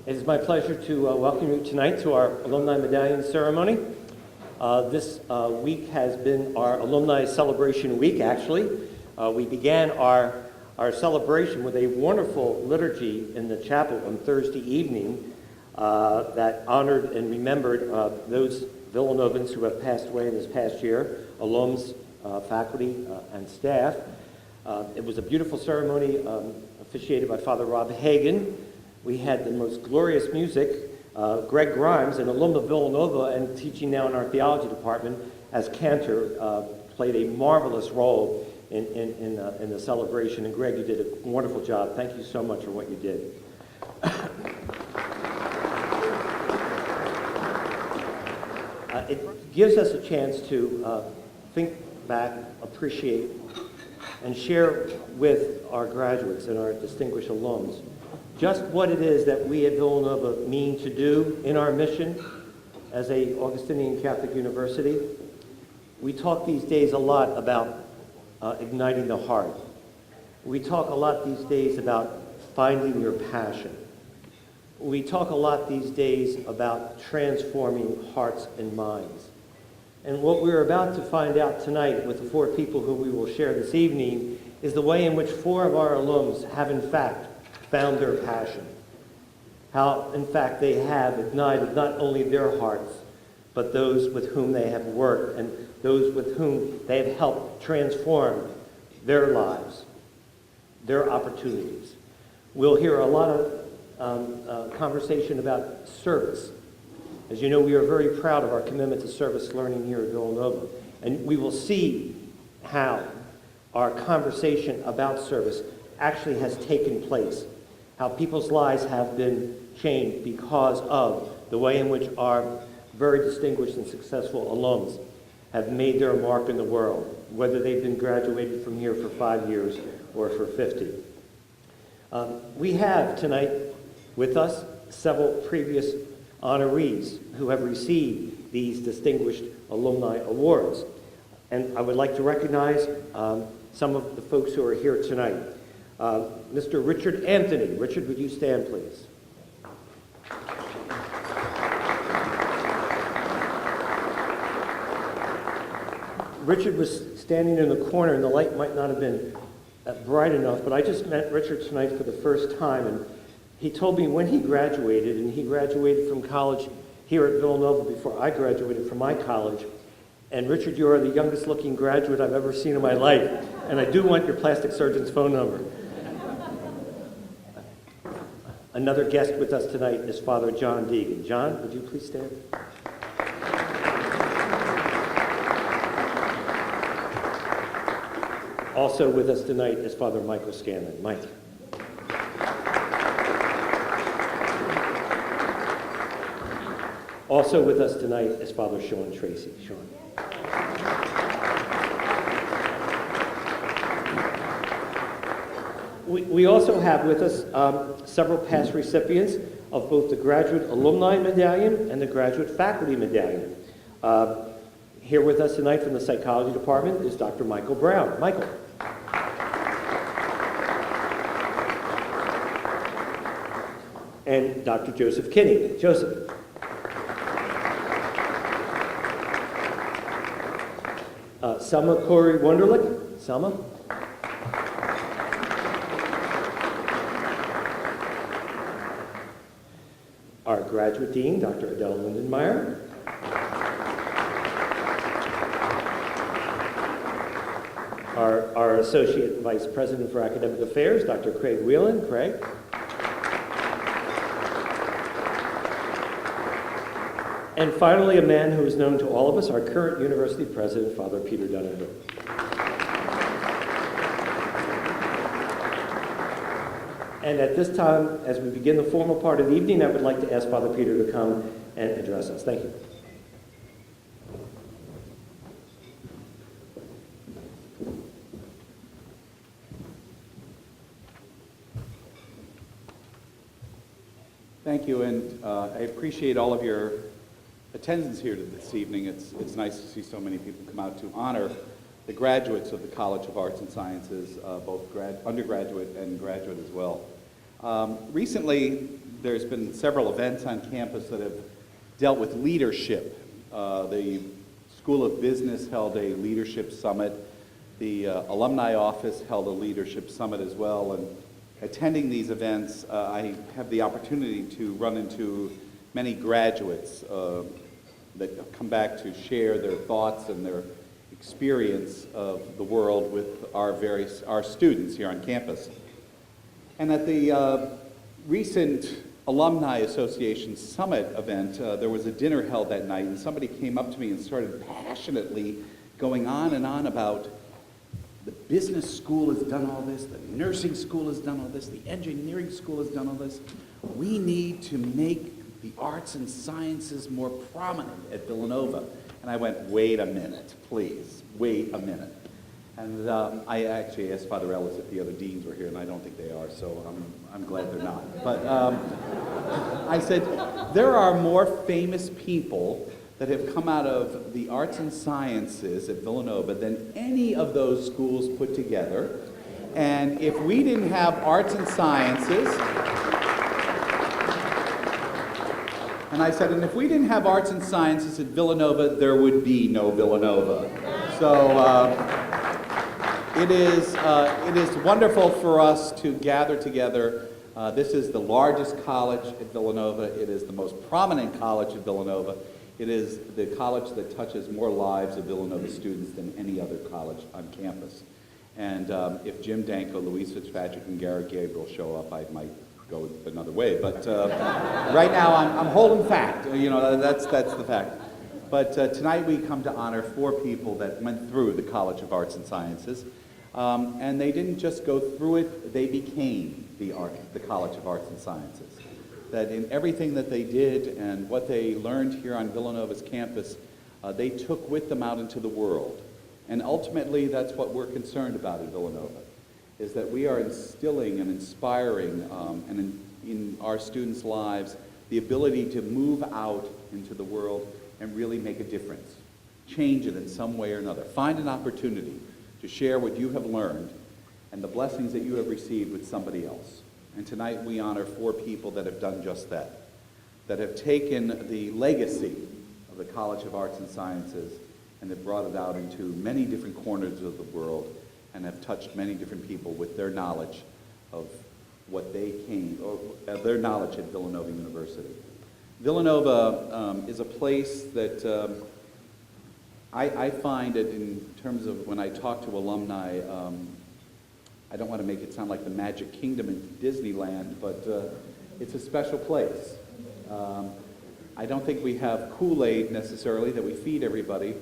It is my pleasure to welcome you tonight to our Alumni Medallion ceremony. This week has been our Alumni Celebration Week, actually. We began our celebration with a wonderful liturgy in the chapel on Thursday evening that honored and remembered those Villanovans who have passed away in this past year, alums, faculty, and staff. It was a beautiful ceremony officiated by Father Rob Hagan. We had the most glorious music. Greg Grimes, an alum of Villanova and teaching now in our theology department as cantor, played a marvelous role in the celebration. And Greg, you did a wonderful job. Thank you so much for what you did. It gives us a chance to think back, appreciate, and share with our graduates and our distinguished alums just what it is that we at Villanova mean to do in our mission as a Augustinian Catholic University. We talk these days a lot about igniting the heart. We talk a lot these days about finding your passion. We talk a lot these days about transforming hearts and minds. And what we're about to find out tonight with the four people who we will share this evening is the way in which four of our alums have in fact found their passion. How, in fact, they have ignited not only their hearts, but those with whom they have worked and those with whom they have helped transform their lives, their opportunities. We'll hear a lot of conversation about service. As you know, we are very proud of our commitment to service learning here at Villanova, and we will see how our conversation about service actually has taken place, how people's lives have been changed because of the way in which our very distinguished and successful alums have made their mark in the world, whether they've been graduated from here for 5 years or for 50. We have tonight with us several previous honorees who have received these distinguished alumni awards. And I would like to recognize some of the folks who are here tonight. Mr. Richard Anthony. Richard, would you stand, please? Richard was standing in the corner, and the light might not have been bright enough, but I just met Richard tonight for the first time, and he told me when he graduated, and he graduated from college here at Villanova before I graduated from my college. And Richard, you are the youngest looking graduate I've ever seen in my life, and I do want your plastic surgeon's phone number. Another guest with us tonight is Father John Deegan. John, would you please stand? Also with us tonight is Father Michael Scanlon. Mike. Also with us tonight is Father Sean Tracy. Sean. We also have with us several past recipients of both the Graduate Alumni Medallion and the Graduate Faculty Medallion. Here with us tonight from the Psychology Department is Dr. Michael Brown. Michael. And Dr. Joseph Kinney. Joseph. Selma Corey Wunderlich. Selma. Our graduate dean, Dr. Adele Lindenmeyer. Our associate vice president for academic affairs, Dr. Craig Whelan. Craig. And finally, a man who is known to all of us, our current university president, Father Peter Donovan. And at this time, as we begin the formal part of the evening, I would like to ask Father Peter to come and address us. Thank you. Thank you, and I appreciate all of your attendance here this evening. It's nice to see so many people come out to honor the graduates of the College of Arts and Sciences, both undergraduate and graduate as well. Recently, there's been several events on campus that have dealt with leadership. The School of Business held a leadership summit. The alumni office held a leadership summit as well. And attending these events, I have the opportunity to run into many graduates that come back to share their thoughts and their experience of the world with our students here on campus. And at the recent Alumni Association Summit event, there was a dinner held that night, and somebody came up to me and started passionately going on and on about the business school has done all this, the nursing school has done all this, the engineering school has done all this. We need to make the arts and sciences more prominent at Villanova. And I went, wait a minute, please, wait a minute. And I actually asked Father Ellis if the other deans were here, and I don't think they are, so I'm glad they're not. But I said, there are more famous people that have come out of the arts and sciences at Villanova than any of those schools put together. And if we didn't have arts and sciences, and I said, and if we didn't have arts and sciences at Villanova, there would be no Villanova. So it is wonderful for us to gather together. This is the largest college at Villanova. It is the most prominent college at Villanova. It is the college that touches more lives of Villanova students than any other college on campus. And if Jim Danko, Louise Fitzpatrick, and Garrett Gabriel show up, I might go another way. But right now, I'm holding fact. You know, that's the fact. But tonight we come to honor 4 people that went through the College of Arts and Sciences. And they didn't just go through it, they became the College of Arts and Sciences. That in everything that they did and what they learned here on Villanova's campus, they took with them out into the world. And ultimately, that's what we're concerned about at Villanova, is that we are instilling and inspiring and in our students' lives the ability to move out into the world and really make a difference. Change it in some way or another. Find an opportunity to share what you have learned and the blessings that you have received with somebody else. And tonight we honor 4 people that have done just that have taken the legacy of the College of Arts and Sciences and have brought it out into many different corners of the world and have touched many different people with their knowledge of what they came, or their knowledge at Villanova University. Villanova is a place that I find it in terms of when I talk to alumni, I don't want to make it sound like the Magic Kingdom in Disneyland, but it's a special place. I don't think we have Kool-Aid necessarily that we feed everybody,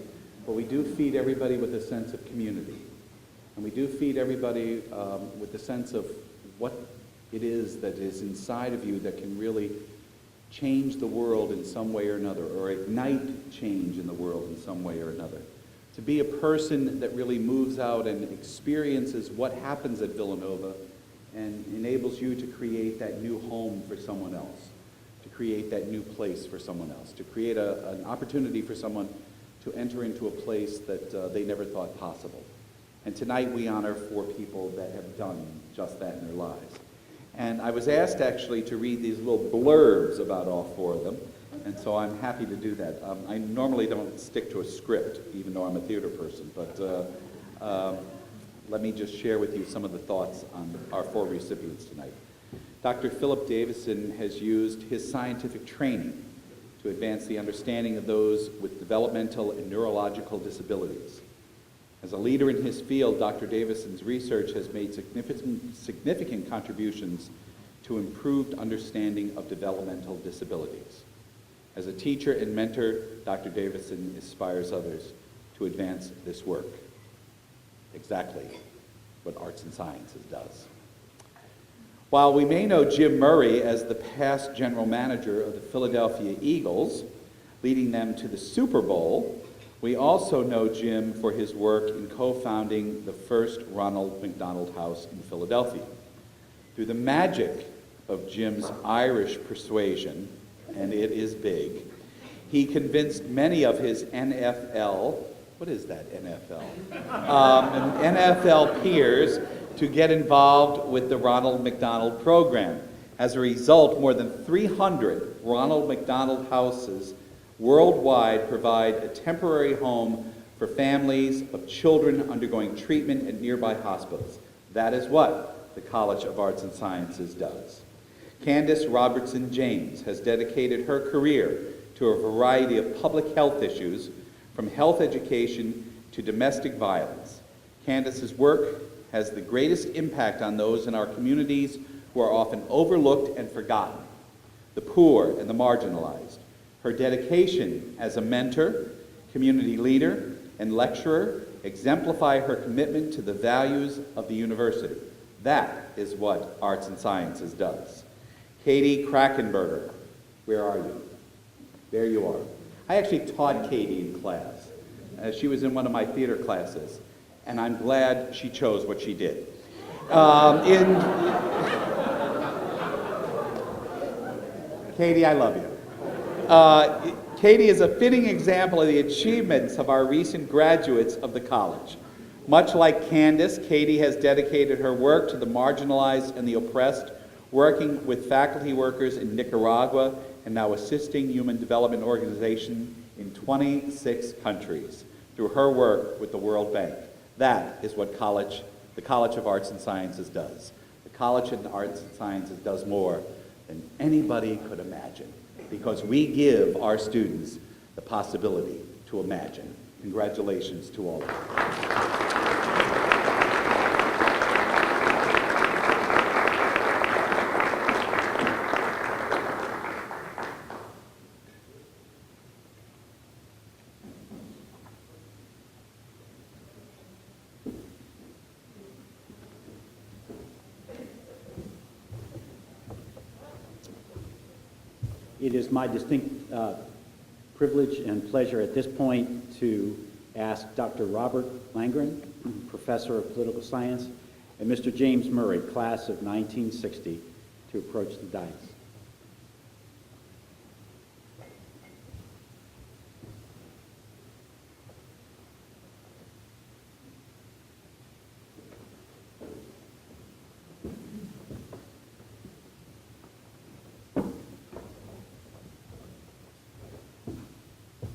but we do feed everybody with a sense of community. And we do feed everybody with the sense of what it is that is inside of you that can really change the world in some way or another, or ignite change in the world in some way or another. To be a person that really moves out and experiences what happens at Villanova and enables you to create that new home for someone else, to create that new place for someone else, to create an opportunity for someone to enter into a place that they never thought possible. And tonight we honor 4 people that have done just that in their lives. And I was asked actually to read these little blurbs about all 4 of them. And so I'm happy to do that. I normally don't stick to a script, even though I'm a theater person, but let me just share with you some of the thoughts on our 4 recipients tonight. Dr. Philip Davidson has used his scientific training to advance the understanding of those with developmental and neurological disabilities. As a leader in his field, Dr. Davidson's research has made significant contributions to improved understanding of developmental disabilities. As a teacher and mentor, Dr. Davidson inspires others to advance this work. Exactly what Arts and Sciences does. While we may know Jim Murray as the past general manager of the Philadelphia Eagles, leading them to the Super Bowl, we also know Jim for his work in co-founding the first Ronald McDonald House in Philadelphia. Through the magic of Jim's Irish persuasion, and it is big, he convinced many of his NFL, what is that, NFL? NFL peers to get involved with the Ronald McDonald program. As a result, more than 300 Ronald McDonald houses worldwide provide a temporary home for families of children undergoing treatment at nearby hospitals. That is what the College of Arts and Sciences does. Candace Robertson-James has dedicated her career to a variety of public health issues, from health education to domestic violence. Candace's work has the greatest impact on those in our communities who are often overlooked and forgotten, the poor and the marginalized. Her dedication as a mentor, community leader, and lecturer exemplify her commitment to the values of the university. That is what Arts and Sciences does. Katie Krackenberger, where are you? There you are. I actually taught Katie in class. She was in one of my theater classes, and I'm glad she chose what she did. Katie, I love you. Katie is a fitting example of the achievements of our recent graduates of the college. Much like Candace, Katie has dedicated her work to the marginalized and the oppressed, working with faculty workers in Nicaragua and now assisting human development organizations in 26 countries through her work with the World Bank. That is what the College of Arts and Sciences does. The College of Arts and Sciences does more than anybody could imagine, because we give our students the possibility to imagine. Congratulations to all of you. It is my distinct privilege and pleasure at this point to ask Dr. Robert Langren, Professor of Political Science, and Mr. James Murray, class of 1960, to approach the dais.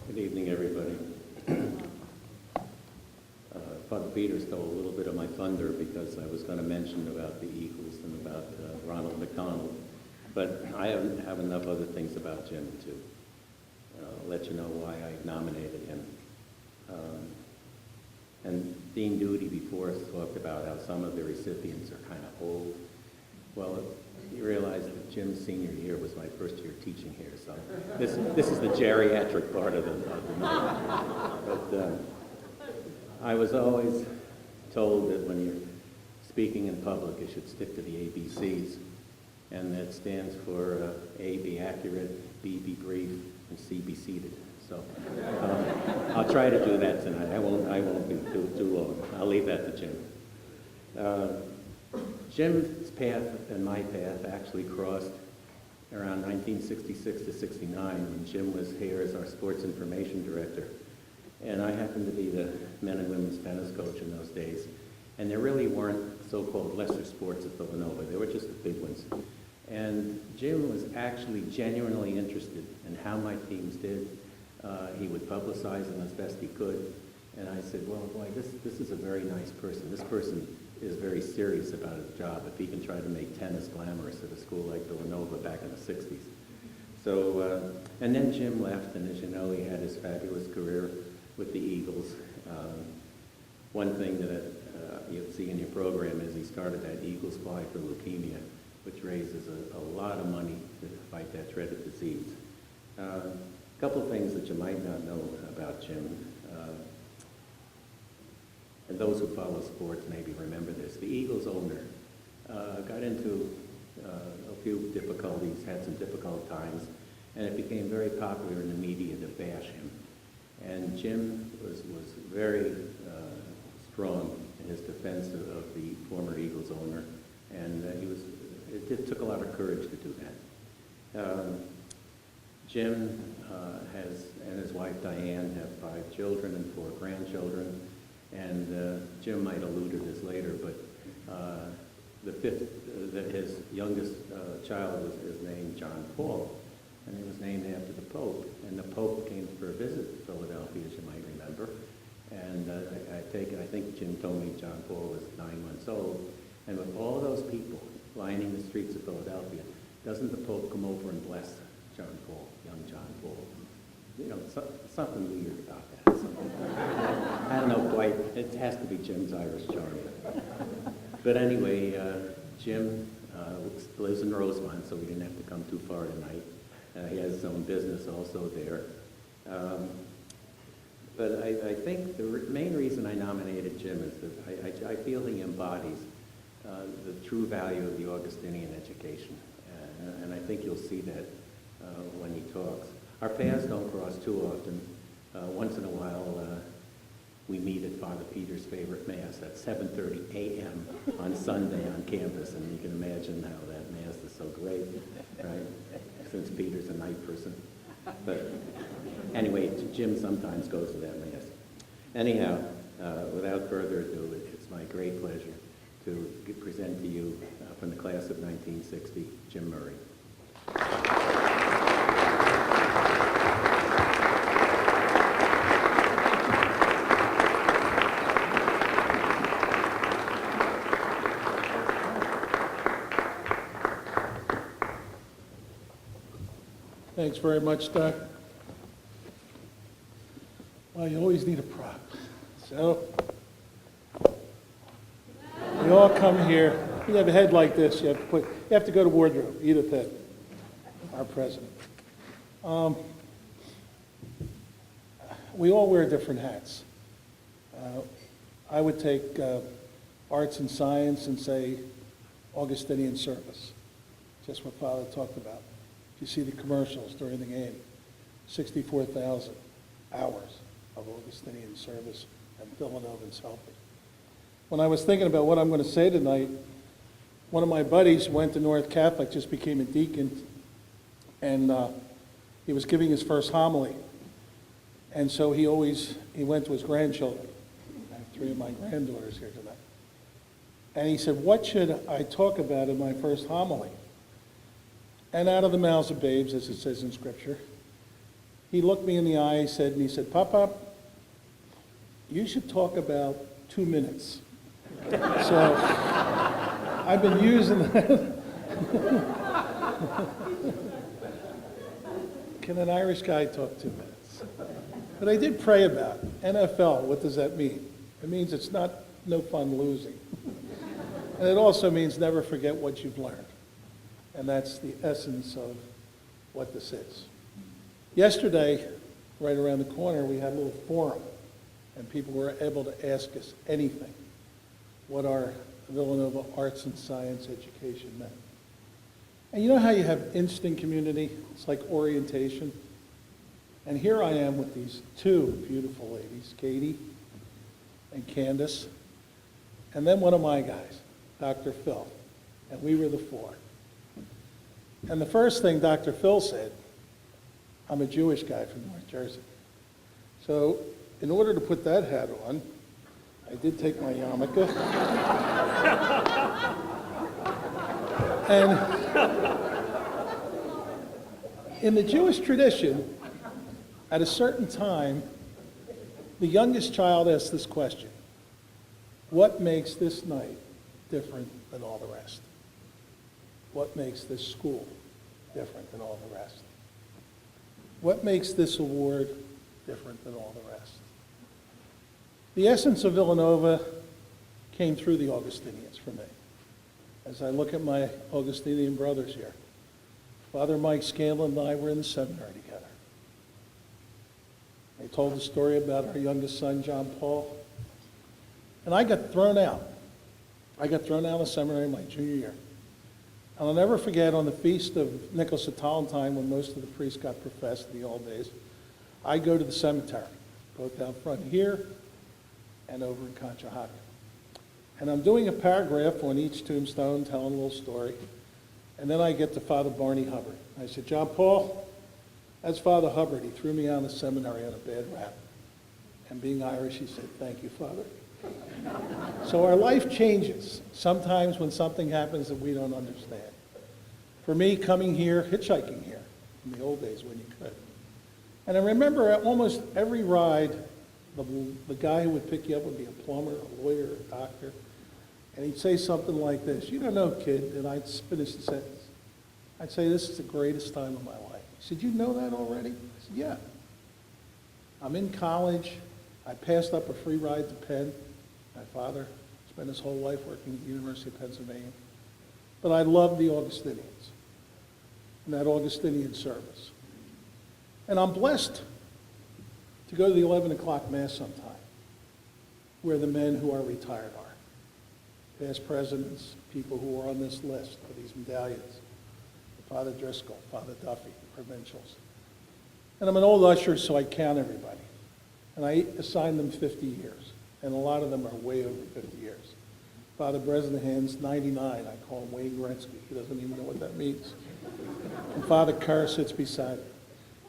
Good evening, everybody. Father Peter stole a little bit of my thunder because I was going to mention about the Eagles and about Ronald McDonald, but I have enough other things about Jim to let you know why I nominated him. And Dean Duty before us talked about how some of the recipients are kind of old. Well, you realize that Jim's senior year was my first year teaching here, so this is the geriatric part of the night. But I was always told that when you're speaking in public, you should stick to the ABCs, and that stands for A, be accurate, B, be brief, and C, be seated. So I'll try to do that tonight. I won't be too long. I'll leave that to Jim. Jim's path and my path actually crossed around 1966 to 69 when Jim was here as our sports information director. And I happened to be the men and women's tennis coach in those days. And there really weren't so-called lesser sports at Villanova. They were just the big ones. And Jim was actually genuinely interested in how my teams did. He would publicize them as best he could. And I said, well, boy, this is a very nice person. This person is very serious about his job if he can try to make tennis glamorous at a school like Villanova back in the 60s. So, and then Jim left, and as you know, he had his fabulous career with the Eagles. One thing that you'll see in your program is he started that Eagles Fly for Leukemia, which raises a lot of money to fight that dreaded disease. A couple of things that you might not know about Jim. And those who follow sports maybe remember this. The Eagles owner got into a few difficulties, had some difficult times, and it became very popular in the media to bash him. And Jim was very strong in his defense of the former Eagles owner, and it took a lot of courage to do that. Jim and his wife Diane have 5 children and 4 grandchildren. And Jim might allude to this later, but his youngest child was named John Paul, and he was named after the Pope. And the Pope came for a visit to Philadelphia, as you might remember. And I think Jim told me John Paul was 9 months old. And with all those people lining the streets of Philadelphia, doesn't the Pope come over and bless John Paul, young John Paul? You know, something weird about that. I don't know quite. It has to be Jim's Irish charm. But anyway, Jim lives in Rosemont, so we didn't have to come too far tonight. He has his own business also there. But I think the main reason I nominated Jim is that I feel he embodies the true value of the Augustinian education. And I think you'll see that when he talks. Our paths don't cross too often. Once in a while, we meet at Father Peter's favorite Mass at 7:30 a.m. on Sunday on campus, and you can imagine how that Mass is so great, right? Since Peter's a night person. But anyway, Jim sometimes goes to that Mass. Anyhow, without further ado, it's my great pleasure to present to you from the class of 1960, Jim Murray. Thanks very much, Doc. Well, you always need a prop. So, we all come here. You have a head like this, you have to go to wardrobe, Edith Head, our president. We all wear different hats. I would take arts and science and say Augustinian service, just what Father talked about. You see the commercials during the game, 64,000 hours of Augustinian service, and Villanova's helping. When I was thinking about what I'm going to say tonight, one of my buddies went to North Catholic, just became a deacon, and he was giving his first homily. And so he went to his grandchildren. I have 3 of my granddaughters here tonight. And he said, what should I talk about in my first homily? And out of the mouths of babes, as it says in Scripture, he looked me in the eye, and he said, Papa, you should talk about 2 minutes. So I've been using that. Can an Irish guy talk 2 minutes? But I did pray about it. NFL, what does that mean? It means it's no fun losing. And it also means never forget what you've learned. And that's the essence of what this is. Yesterday, right around the corner, we had a little forum, and people were able to ask us anything, what our Villanova arts and science education meant. And you know how you have instant community? It's like orientation. And here I am with these 2 beautiful ladies, Katie and Candace, and then one of my guys, Dr. Phil, and we were the 4. And the first thing Dr. Phil said, I'm a Jewish guy from North Jersey. So in order to put that hat on, I did take my yarmulke. And in the Jewish tradition, at a certain time, the youngest child asks this question: what makes this night different than all the rest? What makes this school different than all the rest? What makes this award different than all the rest? The essence of Villanova came through the Augustinians for me. As I look at my Augustinian brothers here, Father Mike Scanlon and I were in the seminary together. They told the story about our youngest son, John Paul. And I got thrown out. I got thrown out of the seminary my junior year. And I'll never forget, on the feast of Nicholas of Tolentine, when most of the priests got professed in the old days, I go to the cemetery, both out front here and over in Conshohocken. And I'm doing a paragraph on each tombstone, telling a little story. And then I get to Father Barney Hubbard. I said, John Paul, that's Father Hubbard. He threw me out of the seminary on a bad rap. And being Irish, he said, thank you, Father. So our life changes, sometimes when something happens that we don't understand. For me, coming here, hitchhiking here, in the old days when you could. And I remember at almost every ride, the guy who would pick you up would be a plumber, a lawyer, a doctor, and he'd say something like this, "You don't know, kid," and I'd finish the sentence. I'd say, "This is the greatest time of my life." He said, "You know that already?" I said, "Yeah. I'm in college. I passed up a free ride to Penn. My father spent his whole life working at the University of Pennsylvania. But I love the Augustinians and that Augustinian service. And I'm blessed to go to the 11 o'clock Mass sometime, where the men who are retired are. Past presidents, people who are on this list for these medallions. Father Driscoll, Father Duffy, provincials. And I'm an old usher, so I count everybody. And I assign them 50 years. And a lot of them are way over 50 years. Father Bresnahan's 99. I call him Wayne Gretzky. He doesn't even know what that means. And Father Kerr sits beside me.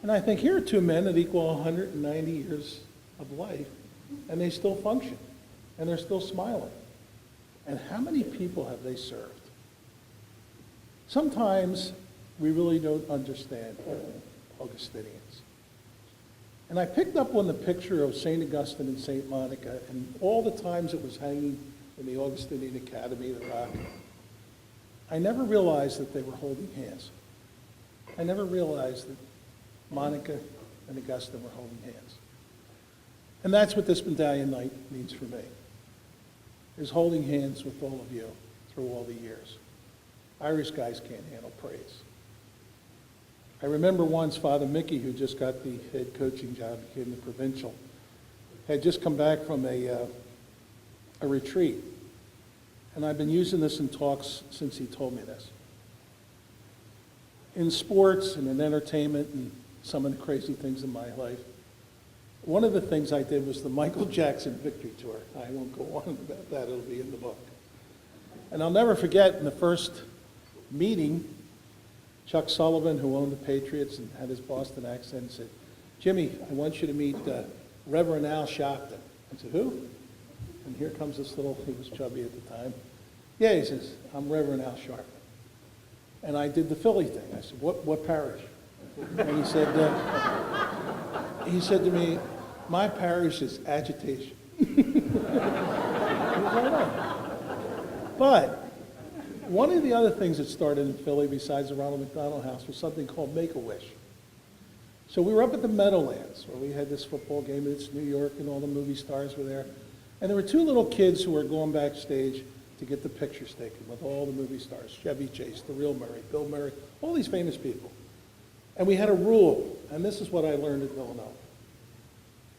And I think here are two men that equal 190 years of life, and they still function, and they're still smiling. And how many people have they served? Sometimes we really don't understand Augustinians. And I picked up on the picture of St. Augustine and St. Monica and all the times it was hanging in the Augustinian Academy, the rock. I never realized that they were holding hands. I never realized that Monica and Augustine were holding hands. And that's what this medallion night means for me, is holding hands with all of you through all the years. Irish guys can't handle praise. I remember once Father Mickey, who just got the head coaching job, became the provincial, had just come back from a retreat. And I've been using this in talks since he told me this. In sports and in entertainment and some of the crazy things in my life, one of the things I did was the Michael Jackson Victory Tour. I won't go on about that, it'll be in the book. And I'll never forget, in the first meeting, Chuck Sullivan, who owned the Patriots and had his Boston accent, said, "Jimmy, I want you to meet Reverend Al Sharpton." I said, "Who?" And here comes this little, he was chubby at the time. "Yeah," he says, "I'm Reverend Al Sharpton." And I did the Philly thing. I said, what parish? And he said to me, "My parish is agitation." But one of the other things that started in Philly, besides the Ronald McDonald House, was something called Make-A-Wish. So we were up at the Meadowlands, where we had this football game. It's New York, and all the movie stars were there. And there were two little kids who were going backstage to get the pictures taken with all the movie stars, Chevy Chase, the real Murray, Bill Murray, all these famous people. And we had a rule, and this is what I learned at Villanova.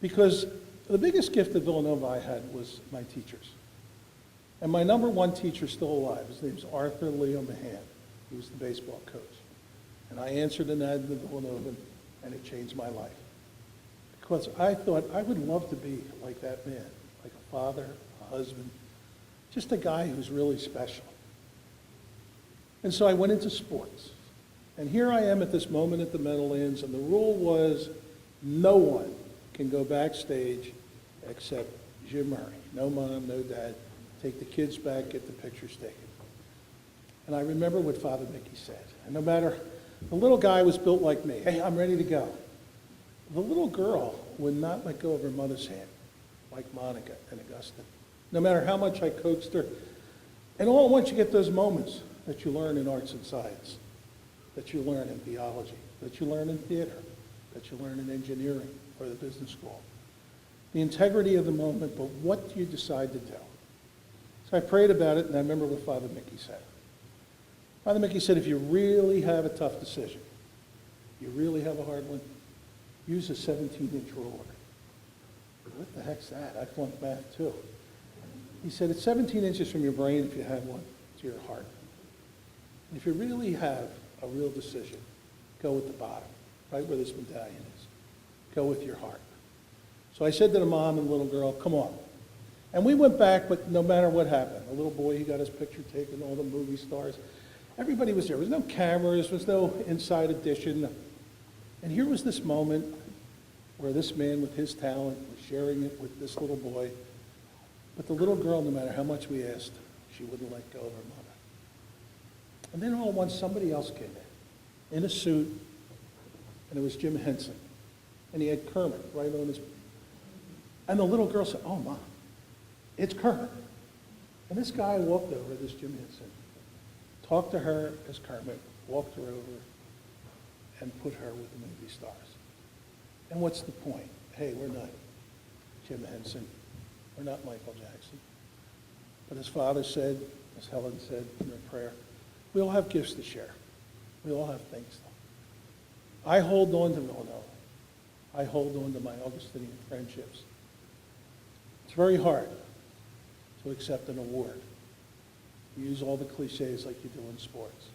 Because the biggest gift at Villanova I had was my teachers. And my number one teacher is still alive. His name's Arthur Leo Mahan. He was the baseball coach. And I answered an ad in the Villanova, and it changed my life. Because I thought I would love to be like that man, like a father, a husband, just a guy who's really special. And so I went into sports. And here I am at this moment at the Meadowlands, and the rule was no one can go backstage except Jim Murray. No mom, no dad. Take the kids back, get the pictures taken. And I remember what Father Mickey said. And no matter, the little guy was built like me. "Hey, I'm ready to go." The little girl would not let go of her mother's hand, like Monica and Augustine. No matter how much I coaxed her. And all at once you get those moments that you learn in arts and science, that you learn in theology, that you learn in theater, that you learn in engineering or the business school. The integrity of the moment, but what do you decide to do? So I prayed about it, and I remember what Father Mickey said. Father Mickey said, if you really have a tough decision, you really have a hard one, use a 17-inch ruler. What the heck's that? I flunked math too. He said, it's 17 inches from your brain, if you have one, to your heart. And if you really have a real decision, go with the bottom, right where this medallion is. Go with your heart. So I said to the mom and the little girl, come on. And we went back, but no matter what happened, the little boy, he got his picture taken, all the movie stars. Everybody was there. There was no cameras, there was no inside edition. And here was this moment where this man with his talent was sharing it with this little boy. But the little girl, no matter how much we asked, she wouldn't let go of her mother. And then all at once, somebody else came in a suit, and it was Jim Henson. And he had Kermit right on his... And the little girl said, "Oh, Mom, it's Kermit." And this guy walked over, this Jim Henson, talked to her as Kermit, walked her over, and put her with the movie stars. And what's the point? Hey, we're not Jim Henson. We're not Michael Jackson. But as Father said, as Helen said in her prayer, we all have gifts to share. We all have things. I hold on to Villanova. I hold on to my Augustinian friendships. It's very hard to accept an award. You use all the cliches like you do in sports.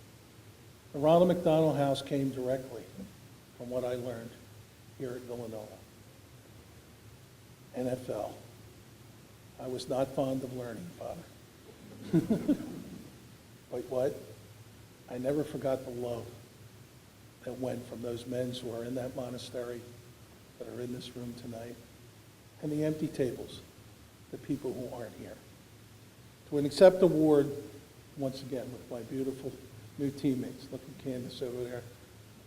The Ronald McDonald House came directly from what I learned here at Villanova. NFL. I was not fond of learning, Father. But what? I never forgot the love that went from those men who are in that monastery, that are in this room tonight, and the empty tables, the people who aren't here. To accept the award, once again, with my beautiful new teammates. Look at Candace over there.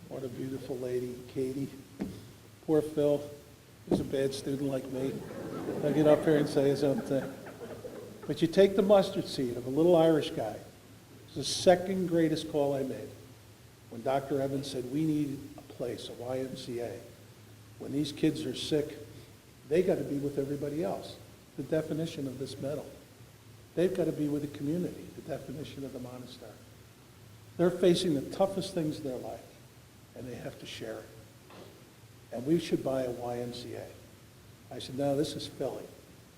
What a beautiful lady. Katie. Poor Phil. He's a bad student like me. I'll get up here and say something. But you take the mustard seed of a little Irish guy. It's the second greatest call I made. When Dr. Evans said, we need a place, a YMCA. When these kids are sick, they got to be with everybody else. The definition of this medal. They've got to be with the community, the definition of the monastery. They're facing the toughest things in their life, and they have to share it. And we should buy a YMCA. I said, no, this is Philly.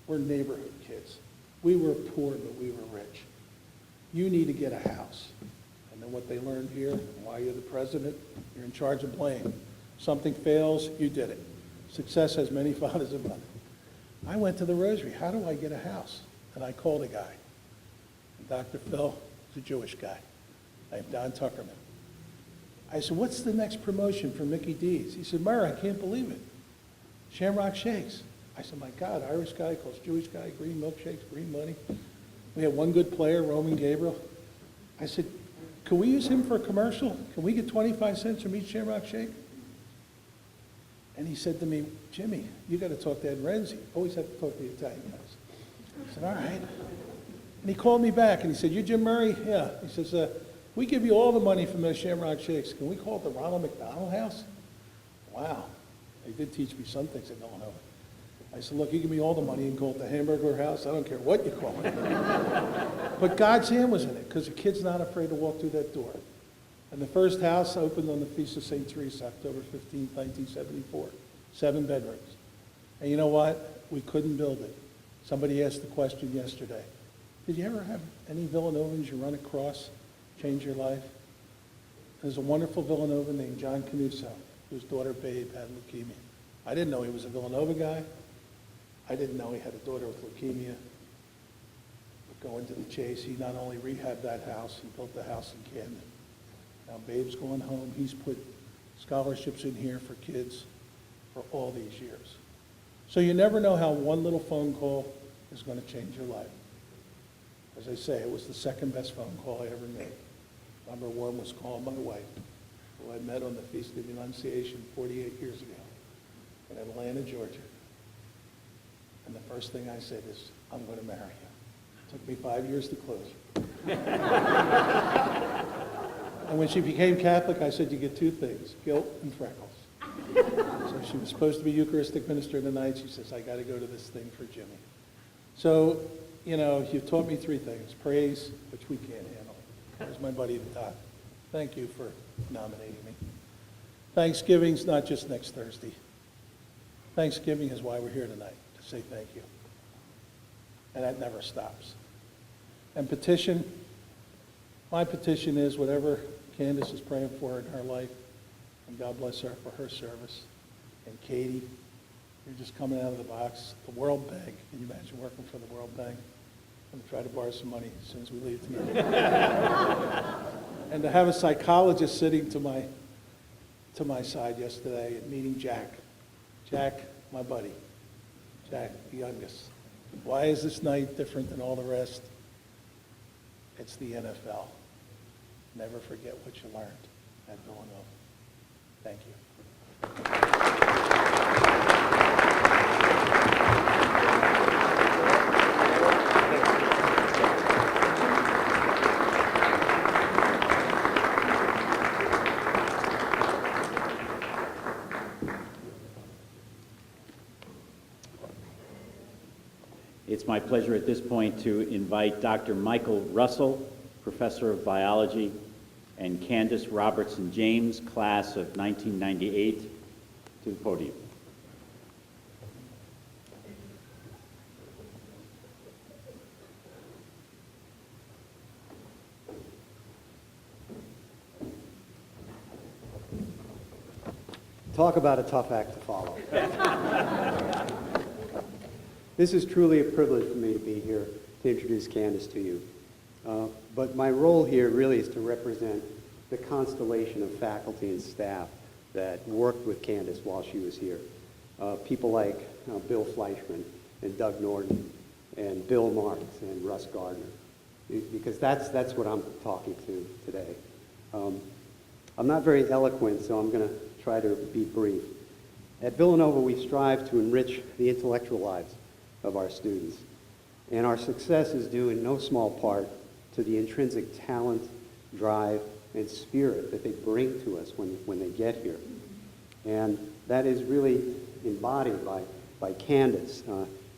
We're neighborhood kids. We were poor, but we were rich. You need to get a house. And then what they learned here, and why you're the president, you're in charge of blame. Something fails, you did it. Success has many fathers and mothers. I went to the Rosary. How do I get a house? And I called a guy. And Dr. Phil is a Jewish guy. I'm Don Tuckerman. I said, what's the next promotion for Mickey D's? He said, Murr, I can't believe it. Shamrock Shakes. I said, my God, Irish guy calls Jewish guy, green milkshakes, green money. We had one good player, Roman Gabriel. I said, can we use him for a commercial? Can we get 25 cents from each Shamrock Shake? And he said to me, Jimmy, you got to talk to Ed Renzi. Always have to talk to the Italian guys. I said, all right. And he called me back and he said, you Jim Murray? Yeah. He says, we give you all the money from those Shamrock Shakes. Can we call it the Ronald McDonald House? Wow. They did teach me some things at Villanova. I said, look, you give me all the money and call it the Hamburger House. I don't care what you call it. But God's hand was in it because the kid's not afraid to walk through that door. And the first house opened on the Feast of St. Teresa, October 15, 1974. 7 bedrooms. And you know what? We couldn't build it. Somebody asked the question yesterday. Did you ever have any Villanovans you run across change your life? There's a wonderful Villanova named John Canuso, whose daughter Babe had leukemia. I didn't know he was a Villanova guy. I didn't know he had a daughter with leukemia. But going to the chase, he not only rehabbed that house, he built the house in Camden. Now Babe's going home. He's put scholarships in here for kids for all these years. So you never know how one little phone call is going to change your life. As I say, it was the second best phone call I ever made. Number one was calling my wife, who I met on the Feast of the Annunciation 48 years ago in Atlanta, Georgia. And the first thing I said is, I'm going to marry you. It took me 5 years to close. And when she became Catholic, I said, you get 2 things, guilt and freckles. So she was supposed to be Eucharistic minister tonight. She says, I got to go to this thing for Jimmy. So, you know, you've taught me 3 things. Praise, which we can't handle. There's my buddy, Doc. Thank you for nominating me. Thanksgiving's not just next Thursday. Thanksgiving is why we're here tonight, to say thank you. And that never stops. And petition, my petition is whatever Candace is praying for in her life, and God bless her for her service. And Katie, you're just coming out of the box. The World Bank, can you imagine working for the World Bank? I'm going to try to borrow some money as soon as we leave tonight. And to have a psychologist sitting to my side yesterday and meeting Jack. Jack, my buddy. Jack, the youngest. Why is this night different than all the rest? It's the NFL. Never forget what you learned at Villanova. Thank you. It's my pleasure at this point to invite Dr. Michael Russell, Professor of Biology, and Candace Robertson-James, class of 1998, to the podium. Talk about a tough act to follow. This is truly a privilege for me to be here to introduce Candace to you. But my role here really is to represent the constellation of faculty and staff that worked with Candace while she was here. People like Bill Fleischman and Doug Norton and Bill Marks and Russ Gardner, because that's what I'm talking to today. I'm not very eloquent, so I'm going to try to be brief. At Villanova, we strive to enrich the intellectual lives of our students, and our success is due in no small part to the intrinsic talent, drive, and spirit that they bring to us when they get here. And that is really embodied by Candace.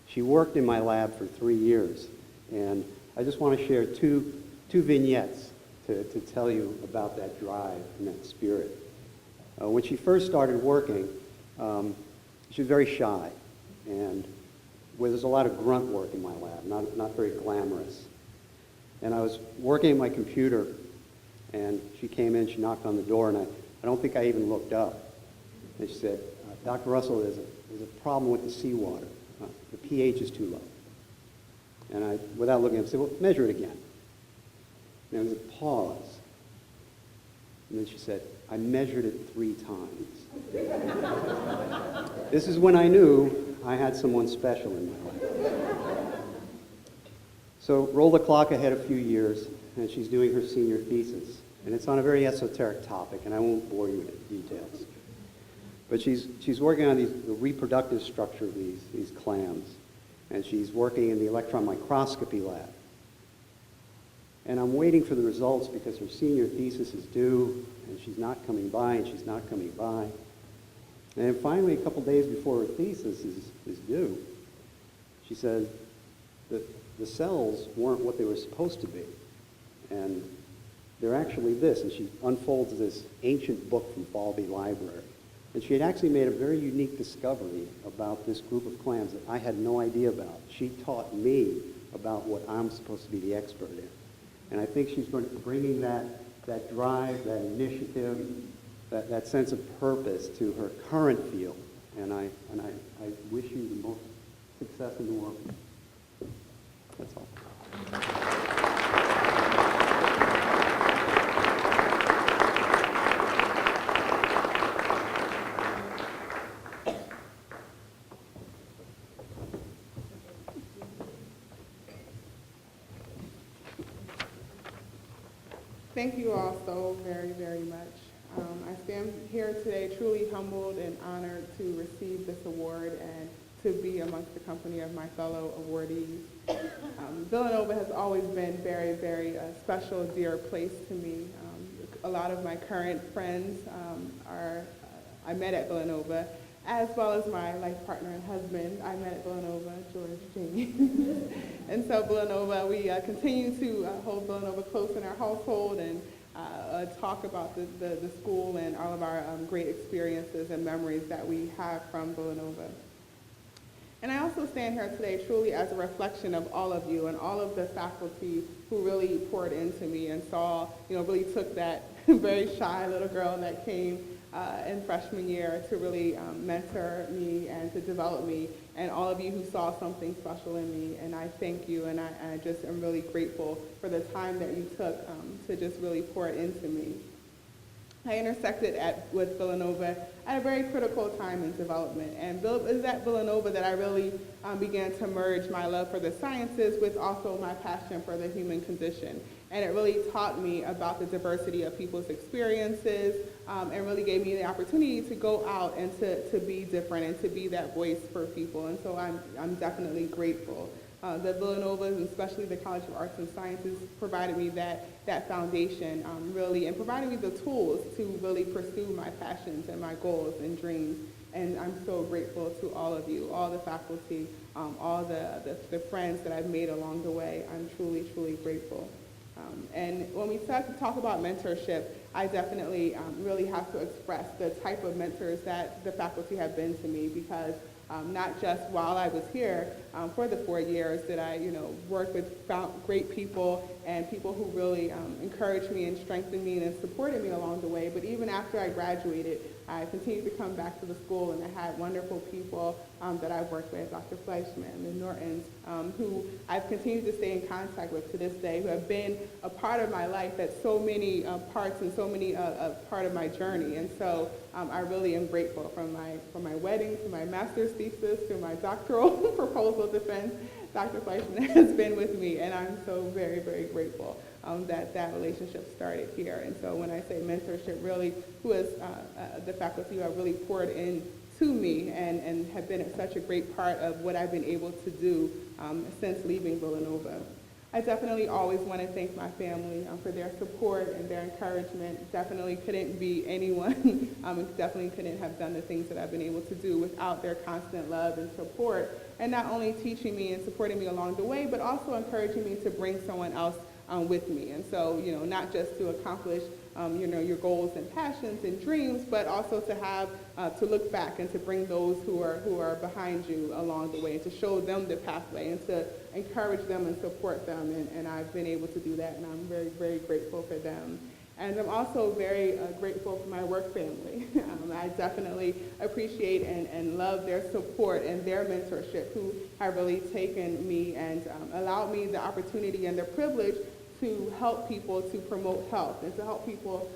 She worked in my lab for 3 years, and I just want to share two vignettes to tell you about that drive and that spirit. When she first started working, she was very shy, and there's a lot of grunt work in my lab, not very glamorous. And I was working at my computer, and she came in, she knocked on the door, and I don't think I even looked up. And she said, Dr. Russell, there's a problem with the seawater. The pH is too low. And I, without looking up, said, well, measure it again. And there was a pause. And then she said, I measured it 3 times. This is when I knew I had someone special in my life. So roll the clock ahead a few years, and she's doing her senior thesis. And it's on a very esoteric topic, and I won't bore you with details. But she's working on the reproductive structure of these clams, and she's working in the electron microscopy lab. And I'm waiting for the results because her senior thesis is due, and she's not coming by, and she's not coming by. And then finally, a couple days before her thesis is due, she says that the cells weren't what they were supposed to be. And they're actually this. And she unfolds this ancient book from Falby Library. And she had actually made a very unique discovery about this group of clams that I had no idea about. She taught me about what I'm supposed to be the expert in. And I think she's going to bringing that drive, that initiative, that sense of purpose to her current field. And I wish you the most success in the world. That's all. Thank you all so very, very much. I stand here today truly humbled and honored to receive this award and to be amongst the company of my fellow awardees. Villanova has always been very, very special, dear place to me. A lot of my current friends I met at Villanova, as well as my life partner and husband. I met at Villanova, George James. And so Villanova, we continue to hold Villanova close in our household and talk about the school and all of our great experiences and memories that we have from Villanova. And I also stand here today truly as a reflection of all of you and all of the faculty who really poured into me and saw, really took that very shy little girl that came in freshman year to really mentor me and to develop me, and all of you who saw something special in me. And I thank you, and I just am really grateful for the time that you took to just really pour into me. I intersected with Villanova at a very critical time in development. And it was at Villanova that I really began to merge my love for the sciences with also my passion for the human condition. And it really taught me about the diversity of people's experiences, and really gave me the opportunity to go out and to be different and to be that voice for people. And so I'm definitely grateful. The Villanova, and especially the College of Arts and Sciences, provided me that foundation, really, and provided me the tools to really pursue my passions and my goals and dreams. And I'm so grateful to all of you, all the faculty, all the friends that I've made along the way. I'm truly, truly grateful. And when we talk about mentorship, I definitely really have to express the type of mentors that the faculty have been to me, because not just while I was here for the 4 years did I, work with great people and people who really encouraged me and strengthened me and supported me along the way, but even after I graduated, I continued to come back to the school, and I had wonderful people that I've worked with, Dr. Fleischman, the Nortons, who I've continued to stay in contact with to this day, who have been a part of my life at so many parts and so many part of my journey. And so I really am grateful, from my wedding to my master's thesis to my doctoral proposal defense. Dr. Fleischman has been with me, and I'm so very, very grateful that relationship started here. And so when I say mentorship, really, who is the faculty who have really poured in to me and have been such a great part of what I've been able to do since leaving Villanova. I definitely always want to thank my family for their support and their encouragement. Definitely couldn't be anyone, definitely couldn't have done the things that I've been able to do without their constant love and support, and not only teaching me and supporting me along the way, but also encouraging me to bring someone else with me. And so, not just to accomplish, your goals and passions and dreams, but also to have, to look back and to bring those who are behind you along the way, and to show them the pathway and to encourage them and support them. And I've been able to do that, and I'm very, very grateful for them. And I'm also very grateful for my work family. I definitely appreciate and love their support and their mentorship, who have really taken me and allowed me the opportunity and the privilege to help people to promote health and to help people,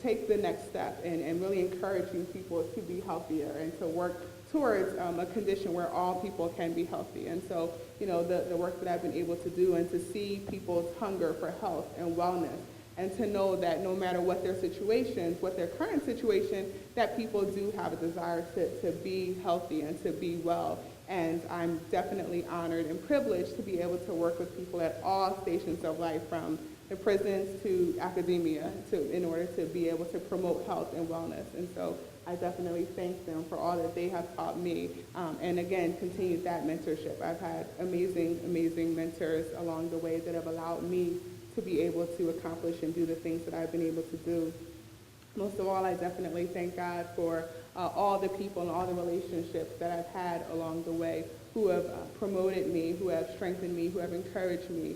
take the next step and really encouraging people to be healthier and to work towards a condition where all people can be healthy. And so, the work that I've been able to do, and to see people's hunger for health and wellness, and to know that no matter what their situations, what their current situation, that people do have a desire to be healthy and to be well. And I'm definitely honored and privileged to be able to work with people at all stations of life, from the prisons to academia, in order to be able to promote health and wellness. And so I definitely thank them for all that they have taught me, and again, continued that mentorship. I've had amazing, amazing mentors along the way that have allowed me to be able to accomplish and do the things that I've been able to do. Most of all, I definitely thank God for all the people and all the relationships that I've had along the way, who have promoted me, who have strengthened me, who have encouraged me.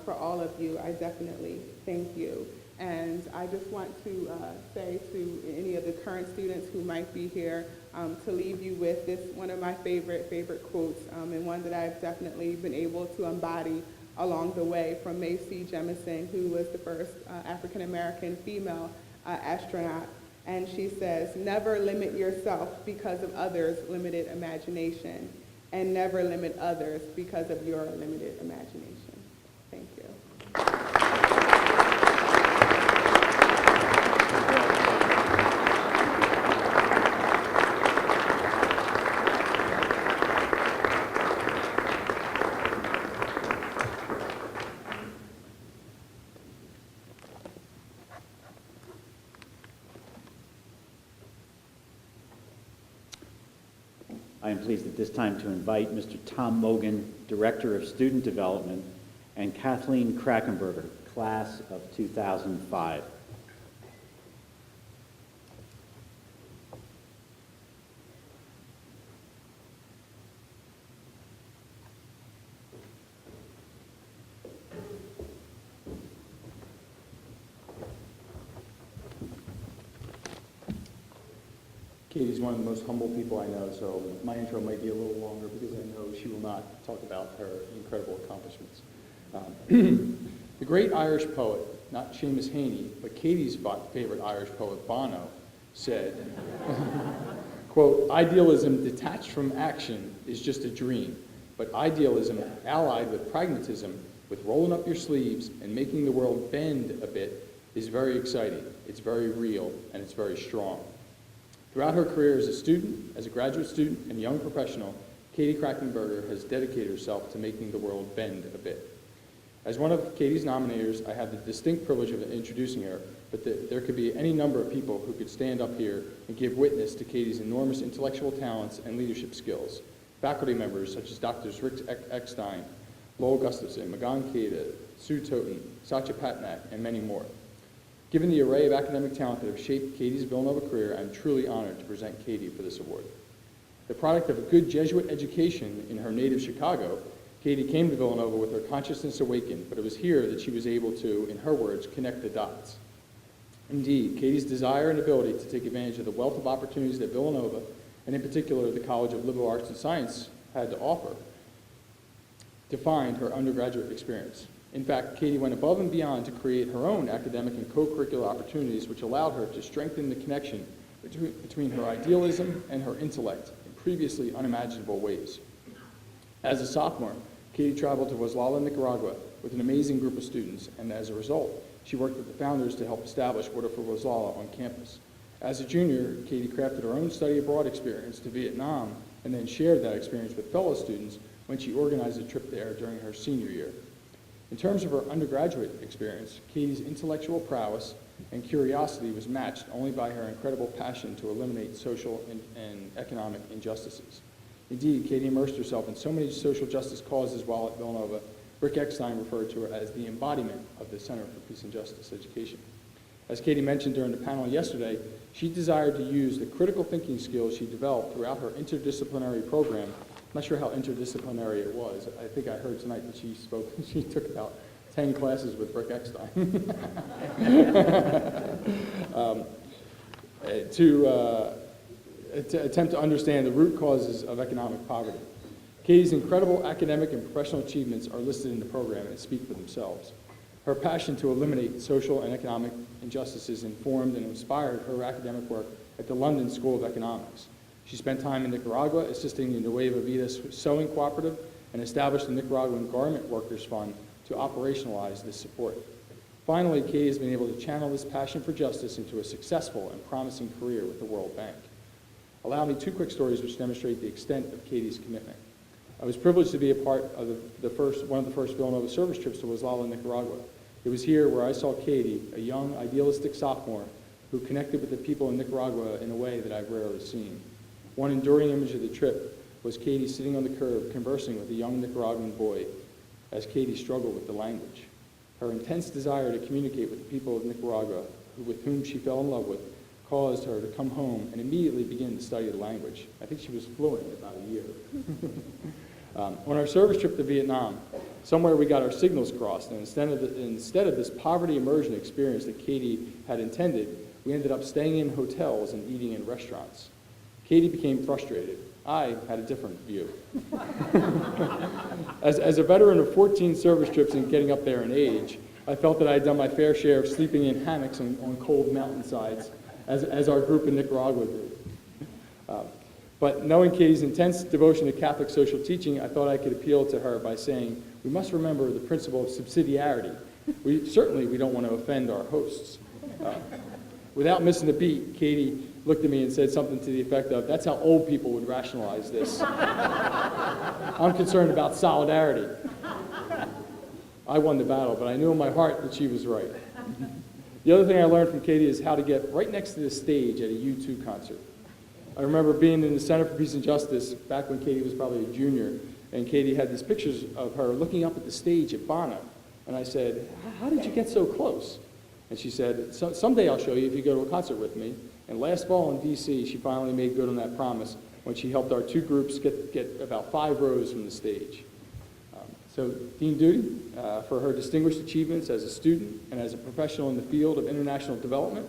For all of you, I definitely thank you. And I just want to say to any of the current students who might be here, to leave you with this, one of my favorite quotes, and one that I've definitely been able to embody along the way, from Macy Jemison, who was the first African-American female astronaut. And she says, "Never limit yourself because of others' limited imagination, and never limit others because of your limited imagination." Thank you. I am pleased at this time to invite Mr. Tom Mogan, Director of Student Development, and Kathleen Krackenberger, Class of 2005. Katie's one of the most humble people I know, so my intro might be a little longer because I know she will not talk about her incredible accomplishments. The great Irish poet not Seamus Heaney, but Katie's favorite Irish poet, Bono, said, quote, "Idealism detached from action is just a dream, but idealism allied with pragmatism, with rolling up your sleeves and making the world bend a bit, is very exciting, it's very real, and it's very strong." Throughout her career as a student, as a graduate student, and young professional, Katie Krackenberger has dedicated herself to making the world bend a bit. As one of Katie's nominators, I have the distinct privilege of introducing her, but there could be any number of people who could stand up here and give witness to Katie's enormous intellectual talents and leadership skills. Faculty members such as Drs. Rick Eckstein, Lowell Gustafson, Magan Keda, Sue Toten, Satya Patnaik, and many more. Given the array of academic talent that have shaped Katie's Villanova career, I'm truly honored to present Katie for this award. The product of a good Jesuit education in her native Chicago, Katie came to Villanova with her consciousness awakened, but it was here that she was able to, in her words, connect the dots. Indeed, Katie's desire and ability to take advantage of the wealth of opportunities that Villanova, and in particular the College of Liberal Arts and Science, had to offer, defined her undergraduate experience. In fact, Katie went above and beyond to create her own academic and co-curricular opportunities, which allowed her to strengthen the connection between her idealism and her intellect in previously unimaginable ways. As a sophomore, Katie traveled to Guatemala, Nicaragua with an amazing group of students, and as a result, she worked with the founders to help establish Water for Guatemala on campus. As a junior, Katie crafted her own study abroad experience to Vietnam and then shared that experience with fellow students when she organized a trip there during her senior year. In terms of her undergraduate experience, Katie's intellectual prowess and curiosity was matched only by her incredible passion to eliminate social and economic injustices. Indeed, Katie immersed herself in so many social justice causes while at Villanova. Rick Eckstein referred to her as the embodiment of the Center for Peace and Justice Education. As Katie mentioned during the panel yesterday, she desired to use the critical thinking skills she developed throughout her interdisciplinary program. I'm not sure how interdisciplinary it was. I think I heard tonight that she took about 10 classes with Rick Eckstein. To attempt to understand the root causes of economic poverty. Katie's incredible academic and professional achievements are listed in the program and speak for themselves. Her passion to eliminate social and economic injustices informed and inspired her academic work at the London School of Economics. She spent time in Nicaragua assisting the Nueva Vida Sewing Cooperative and established the Nicaraguan Garment Workers Fund to operationalize this support. Finally, Katie has been able to channel this passion for justice into a successful and promising career with the World Bank. Allow me two quick stories which demonstrate the extent of Katie's commitment. I was privileged to be a part of one of the first Villanova service trips to Guatemala, Nicaragua. It was here where I saw Katie, a young, idealistic sophomore, who connected with the people in Nicaragua in a way that I've rarely seen. One enduring image of the trip was Katie sitting on the curb conversing with a young Nicaraguan boy as Katie struggled with the language. Her intense desire to communicate with the people of Nicaragua, with whom she fell in love with, caused her to come home and immediately begin to study the language. I think she was fluent in about a year. On our service trip to Vietnam, somewhere we got our signals crossed, and instead of this poverty immersion experience that Katie had intended, we ended up staying in hotels and eating in restaurants. Katie became frustrated. I had a different view. As a veteran of 14 service trips and getting up there in age, I felt that I had done my fair share of sleeping in hammocks on cold mountainsides, as our group in Nicaragua did. But knowing Katie's intense devotion to Catholic social teaching, I thought I could appeal to her by saying, we must remember the principle of subsidiarity. We don't want to offend our hosts. Without missing a beat, Katie looked at me and said something to the effect of, that's how old people would rationalize this. I'm concerned about solidarity. I won the battle, but I knew in my heart that she was right. The other thing I learned from Katie is how to get right next to the stage at a U2 concert. I remember being in the Center for Peace and Justice back when Katie was probably a junior, and Katie had these pictures of her looking up at the stage at Bono. And I said, how did you get so close? And she said, someday I'll show you if you go to a concert with me. And last fall in D.C., she finally made good on that promise when she helped our two groups get about 5 rows from the stage. So Dean Duty, for her distinguished achievements as a student and as a professional in the field of international development,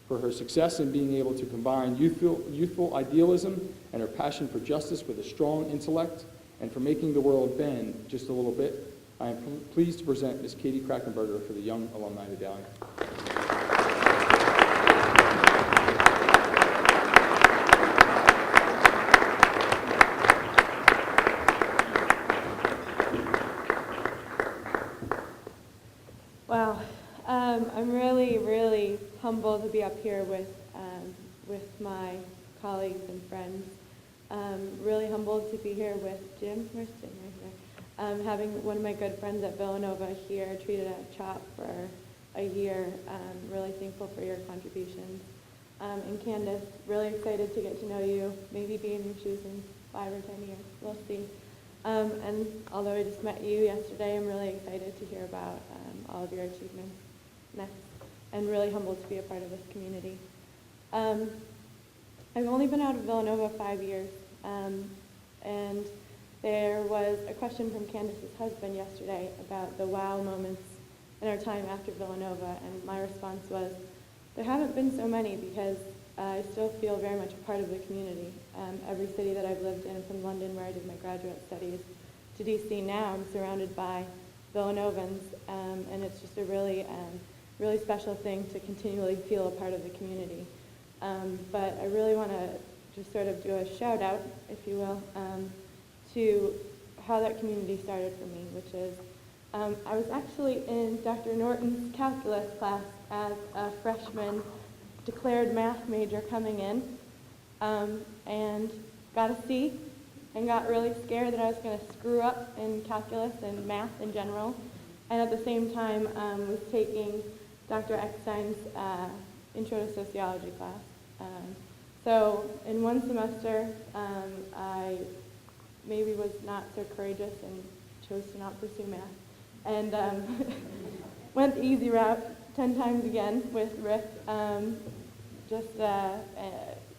for her success in being able to combine youthful idealism and her passion for justice with a strong intellect, and for making the world bend just a little bit, I am pleased to present Ms. Katie Krackenberger for the Young Alumni Medallion. Wow. I'm really, really humbled to be up here with my colleagues and friends. Really humbled to be here with Jim. Where's Jim? Right there. Having one of my good friends at Villanova here treated at CHOP for a year. Really thankful for your contributions. And Candace, really excited to get to know you, maybe be in your shoes in 5 or 10 years. We'll see. And although I just met you yesterday, I'm really excited to hear about all of your achievements next, and really humbled to be a part of this community. I've only been out of Villanova 5 years, and there was a question from Candace's husband yesterday about the wow moments in our time after Villanova, and my response was, there haven't been so many because I still feel very much a part of the community. Every city that I've lived in, from London where I did my graduate studies to DC now, I'm surrounded by Villanovans, and it's just a really, really special thing to continually feel a part of the community. But I really want to just sort of do a shout out, if you will, to how that community started for me, which is I was actually in Dr. Norton's calculus class as a freshman declared math major coming in, and got a C, and got really scared that I was going to screw up in calculus and math in general, and at the same time was taking Dr. Eckstein's Intro to Sociology class. So in one semester, I maybe was not so courageous and chose to not pursue math, and went the easy route 10 times again with Rick.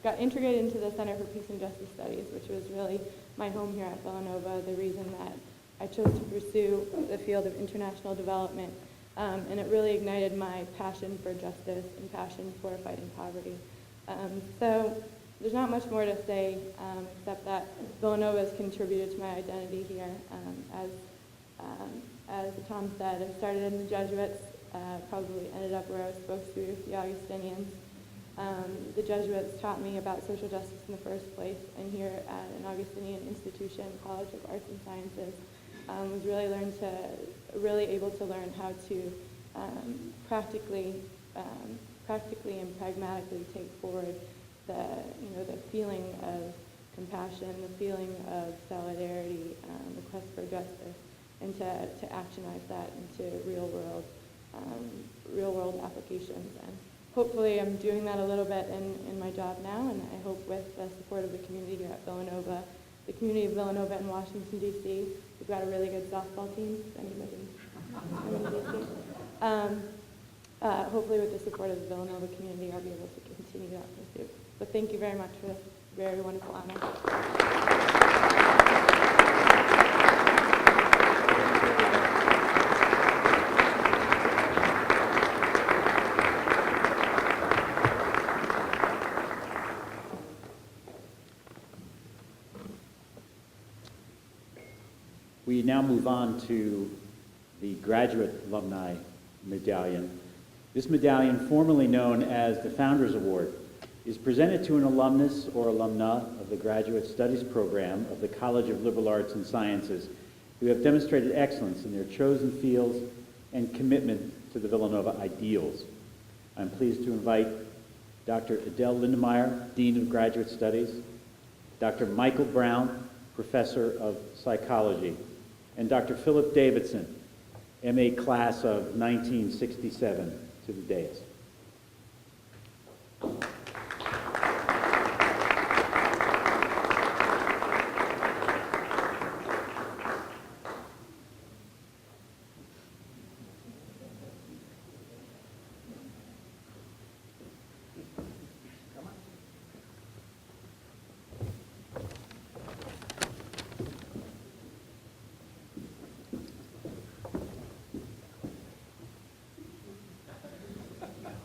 Got integrated into the Center for Peace and Justice Studies, which was really my home here at Villanova, the reason that I chose to pursue the field of international development, and it really ignited my passion for justice and passion for fighting poverty. So there's not much more to say except that Villanova has contributed to my identity here. As Tom said, I started in the Jesuits, probably ended up where I was supposed to be with the Augustinians. The Jesuits taught me about social justice in the first place, and here at an Augustinian institution, College of Arts and Sciences, was really able to learn how to practically and pragmatically take forward the feeling of compassion, the feeling of solidarity, the quest for justice, and to actionize that into real world applications. And hopefully I'm doing that a little bit in my job now, and I hope with the support of the community here at Villanova, the community of Villanova and Washington, D.C. We've got a really good softball team, if anybody's in D.C. Hopefully with the support of the Villanova community, I'll be able to continue that pursuit. So thank you very much for this very wonderful honor. We now move on to the Graduate Alumni Medallion. This medallion, formerly known as the Founders Award, is presented to an alumnus or alumna of the Graduate Studies program of the College of Liberal Arts and Sciences who have demonstrated excellence in their chosen fields and commitment to the Villanova ideals. I'm pleased to invite Dr. Adele Lindemeyer, Dean of Graduate Studies, Dr. Michael Brown, Professor of Psychology, and Dr. Philip Davidson, MA class of 1967, to the dais.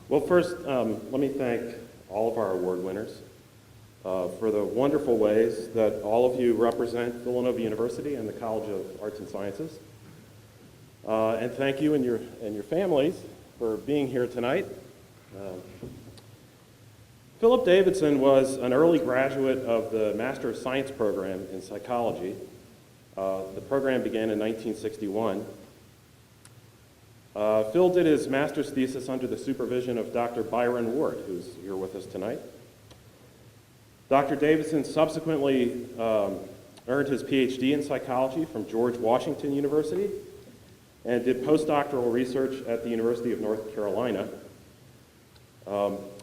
Well, first, let me thank all of our award winners for the wonderful ways that all of you represent Villanova University and the College of Arts and Sciences. And thank you and your families for being here tonight. Philip Davidson was an early graduate of the Master of Science program in psychology. The program began in 1961. Phil did his master's thesis under the supervision of Dr. Byron Ward, who's here with us tonight. Dr. Davidson subsequently earned his PhD in psychology from George Washington University and did postdoctoral research at the University of North Carolina.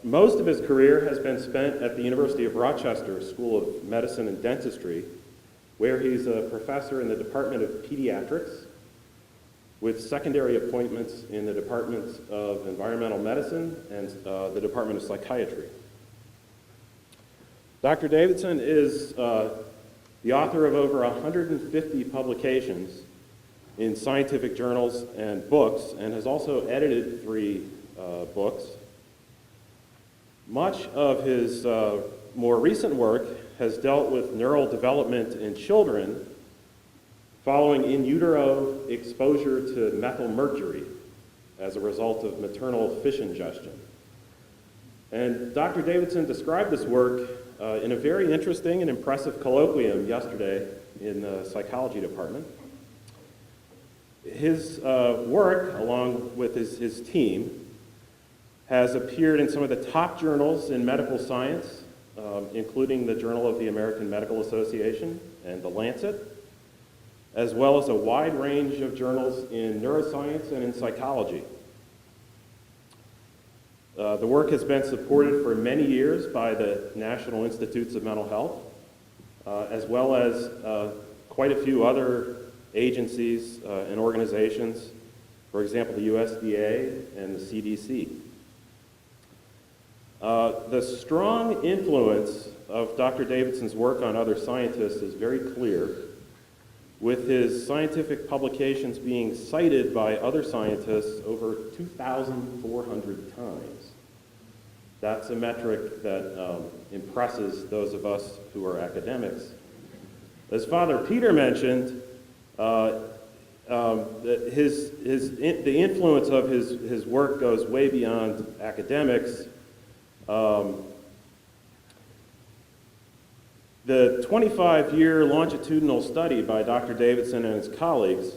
Most of his career has been spent at the University of Rochester School of Medicine and Dentistry, where he's a professor in the Department of Pediatrics, with secondary appointments in the Departments of Environmental Medicine and the Department of Psychiatry. Dr. Davidson is the author of over 150 publications in scientific journals and books, and has also edited 3 books. Much of his more recent work has dealt with neural development in children following in utero exposure to methylmercury as a result of maternal fish ingestion. And Dr. Davidson described this work in a very interesting and impressive colloquium yesterday in the psychology department. His work, along with his team, has appeared in some of the top journals in medical science, including the Journal of the American Medical Association and The Lancet, as well as a wide range of journals in neuroscience and in psychology. The work has been supported for many years by the National Institutes of Mental Health, as well as quite a few other agencies and organizations, for example, the USDA and the CDC. The strong influence of Dr. Davidson's work on other scientists is very clear, with his scientific publications being cited by other scientists over 2,400 times. That's a metric that impresses those of us who are academics. As Father Peter mentioned, the influence of his work goes way beyond academics. The 25-year longitudinal study by Dr. Davidson and his colleagues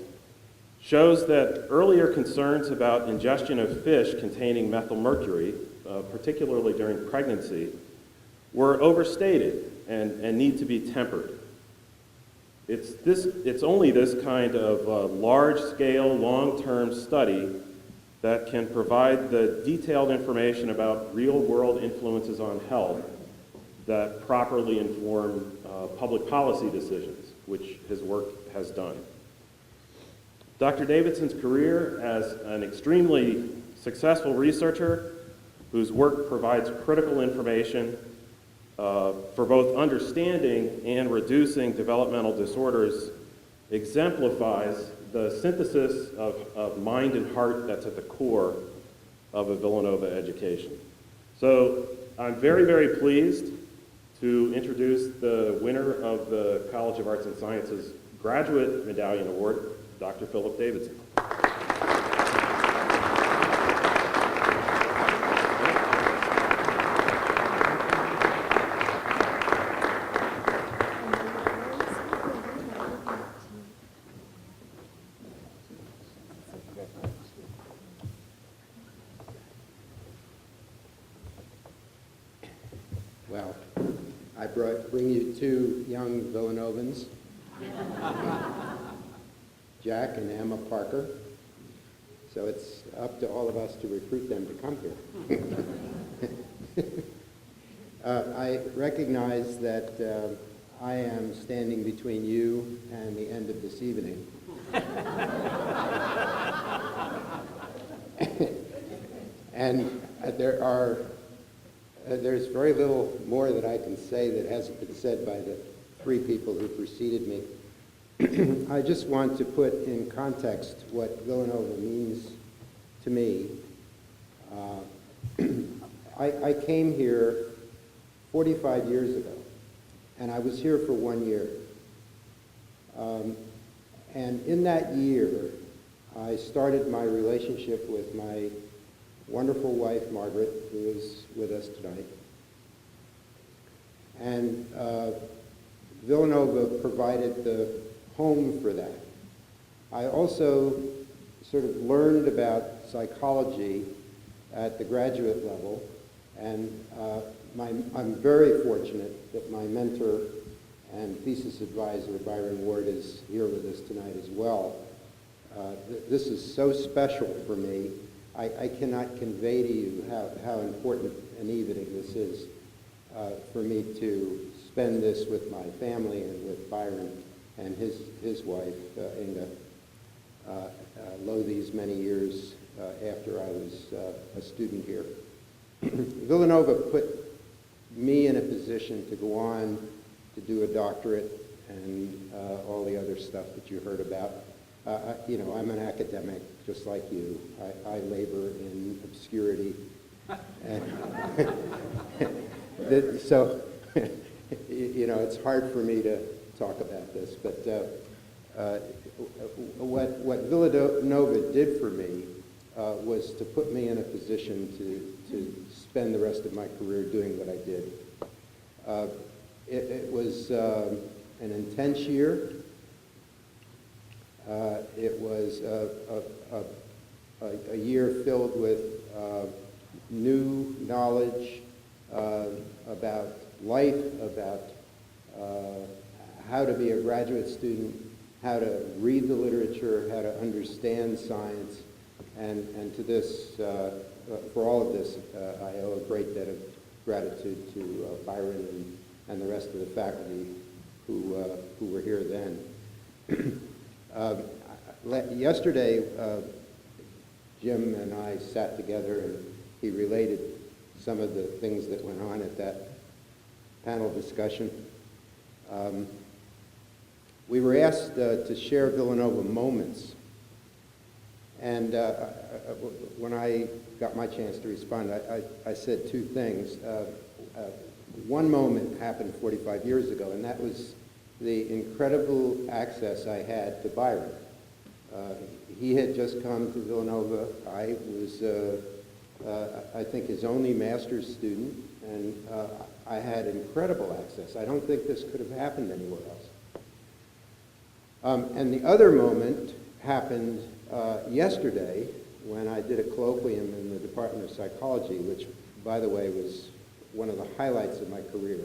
shows that earlier concerns about ingestion of fish containing methylmercury, particularly during pregnancy, were overstated and need to be tempered. It's only this kind of large-scale, long-term study that can provide the detailed information about real-world influences on health that properly inform public policy decisions, which his work has done. Dr. Davidson's career as an extremely successful researcher whose work provides critical information for both understanding and reducing developmental disorders exemplifies the synthesis of mind and heart that's at the core of a Villanova education. So I'm very, very pleased to introduce the winner of the College of Arts and Sciences Graduate Medallion Award, Dr. Philip Davidson. Well, I bring you 2 young Villanovans, Jack and Emma Parker. So it's up to all of us to recruit them to come here. I recognize that I am standing between you and the end of this evening. And there's very little more that I can say that hasn't been said by the 3 people who preceded me. I just want to put in context what Villanova means to me. I came here 45 years ago, and I was here for 1 year. And in that year, I started my relationship with my wonderful wife, Margaret, who is with us tonight. And Villanova provided the home for that. I also sort of learned about psychology at the graduate level, and I'm very fortunate that my mentor and thesis advisor, Byron Ward, is here with us tonight as well. This is so special for me. I cannot convey to you how important an evening this is for me to spend this with my family and with Byron and his wife, Inga, lo these many years after I was a student here. Villanova put me in a position to go on to do a doctorate and all the other stuff that you heard about. You know, I'm an academic just like you. I labor in obscurity. And so, you know, it's hard for me to talk about this, but what Villanova did for me was to put me in a position to spend the rest of my career doing what I did. It was an intense year. It was a year filled with new knowledge about life, about how to be a graduate student, how to read the literature, how to understand science, and to this, for all of this, I owe a great debt of gratitude to Byron and the rest of the faculty who were here then. Yesterday, Jim and I sat together and he related some of the things that went on at that panel discussion. We were asked to share Villanova moments. And when I got my chance to respond, I said two things. One moment happened 45 years ago, and that was the incredible access I had to Byron. He had just come to Villanova. I was, I think, his only master's student, and I had incredible access. I don't think this could have happened anywhere else. And the other moment happened yesterday when I did a colloquium in the Department of Psychology, which, by the way, was one of the highlights of my career.